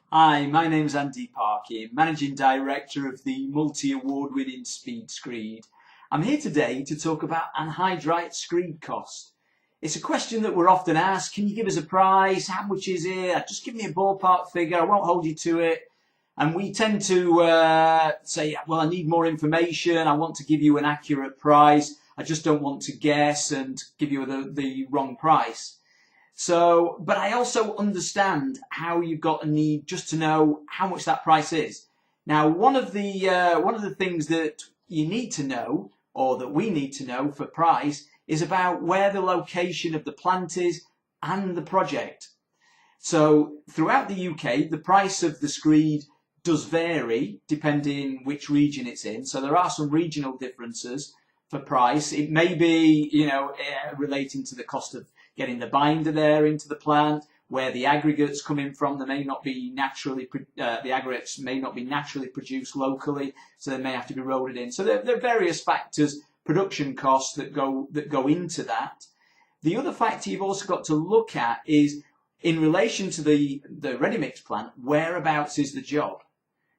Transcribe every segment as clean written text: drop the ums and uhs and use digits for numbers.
Hi, my name's Andy Parkin, Managing Director of the multi-award-winning Speed Screed. I'm here today to talk about anhydrite screed cost. It's a question that we're often asked. Can you give us a price? How much is it? Just give me a ballpark figure. I won't hold you to it. And we tend to say, well, I need more information. I want to give you an accurate price. I just don't want to guess and give you the wrong price. So, but I also understand how you've got a need just to know how much that price is. Now, one of the things that you need to know, or that we need to know for price, is about where the location of the plant is and the project. So, throughout the UK, the price of the screed does vary depending which region it's in. So there are some regional differences for price. It may be, relating to the cost of getting the binder there into the plant, where the aggregates coming from. They may not be naturally, the aggregates may not be naturally produced locally, so they may have to be rolled in. So there are various factors, production costs that go into that. The other factor you've also got to look at is in relation to the ready-mix plant, whereabouts is the job?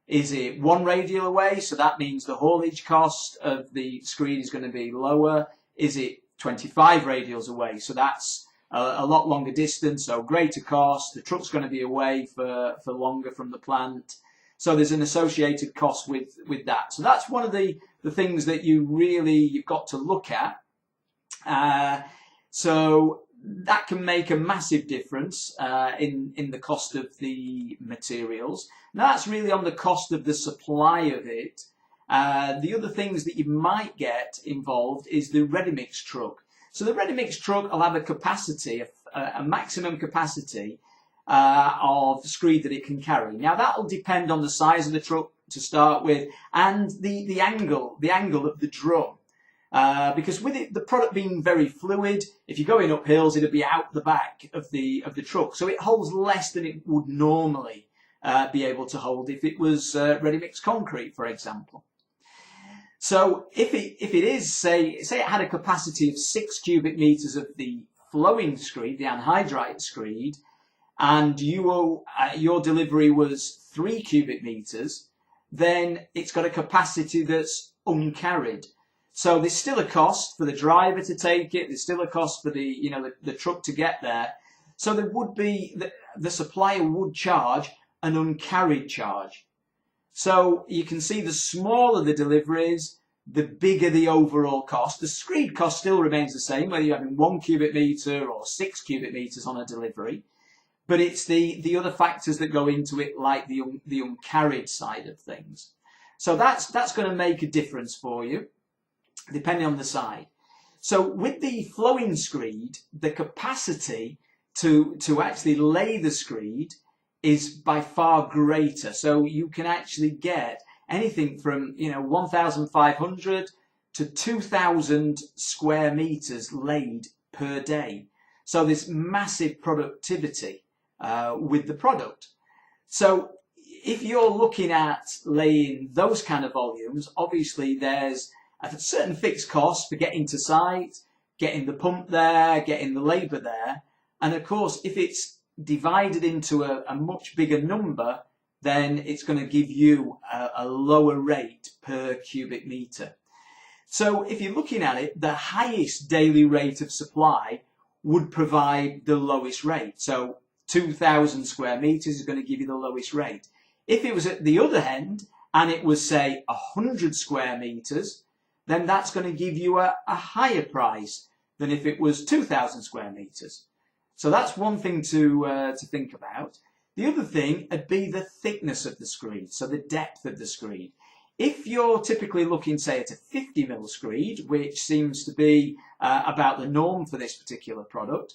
Is it one radial away? So that means the haulage cost of the screed is going to be lower. Is it 25 radials away? So that's a lot longer distance, so greater cost. The truck's going to be away for longer from the plant. So there's an associated cost with that. So that's one of the things that you've got to look at. So that can make a massive difference in the cost of the materials. Now that's really on the cost of the supply of it. The other things that you might get involved is the ready-mix truck. So the ready-mix truck will have a capacity, a maximum capacity of screed that it can carry. Now that will depend on the size of the truck to start with, and the angle of the drum. Because with it, the product being very fluid, if you're going up hills, it'll be out the back of the truck. So it holds less than it would normally be able to hold if it was ready-mix concrete, for example. So if it is, say it had a capacity of 6 cubic meters of the flowing screed, the anhydrite screed, and your delivery was 3 cubic meters, then it's got a capacity that's uncarried. So there's still a cost for the driver to take it. There's still a cost for the truck to get there. So there would be the supplier would charge an uncarried charge. So you can see the smaller the deliveries, the bigger the overall cost. The screed cost still remains the same, whether you're having 1 cubic meter or 6 cubic meters on a delivery. But it's the other factors that go into it, like the uncarried side of things. So that's going to make a difference for you, depending on the side. So with the flowing screed, the capacity to actually lay the screed is by far greater. So you can actually get anything from 1,500 to 2,000 square meters laid per day. So this massive productivity with the product. So if you're looking at laying those kind of volumes, obviously there's a certain fixed cost for getting to site, getting the pump there, getting the labour there. And of course, if it's divided into a much bigger number, then it's going to give you a lower rate per cubic meter. So if you're looking at it, the highest daily rate of supply would provide the lowest rate. So 2,000 square meters is going to give you the lowest rate. If it was at the other end and it was, say, 100 square meters, then that's going to give you a higher price than if it was 2,000 square meters. So that's one thing to think about. The other thing would be the thickness of the screed, so the depth of the screed. If you're typically looking, say, at a 50 mil screed, which seems to be about the norm for this particular product,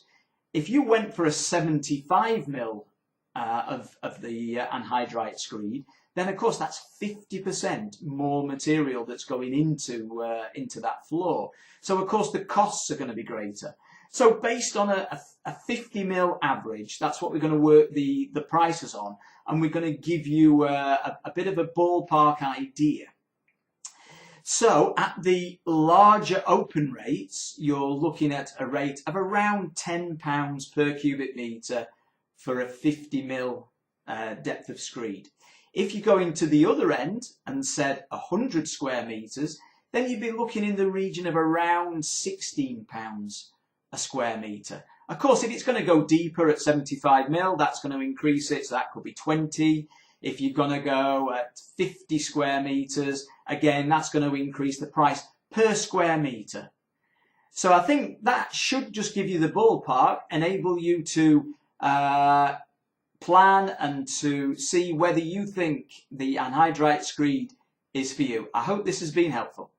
if you went for a 75 mil of the anhydrite screed, then of course that's 50% more material that's going into that floor. So of course the costs are going to be greater. So based on a 50 mil average, that's what we're going to work the prices on, and we're going to give you a bit of a ballpark idea. So at the larger open rates, you're looking at a rate of around £10 per cubic metre for a 50 mil depth of screed. If you go into the other end and said 100 square metres, then you'd be looking in the region of around £16 a square metre. Of course, if it's going to go deeper at 75 mil, that's going to increase it, so that could be 20. If you're going to go at 50 square metres, again, that's going to increase the price per square metre. So I think that should just give you the ballpark, enable you to plan and to see whether you think the anhydrite screed is for you. I hope this has been helpful.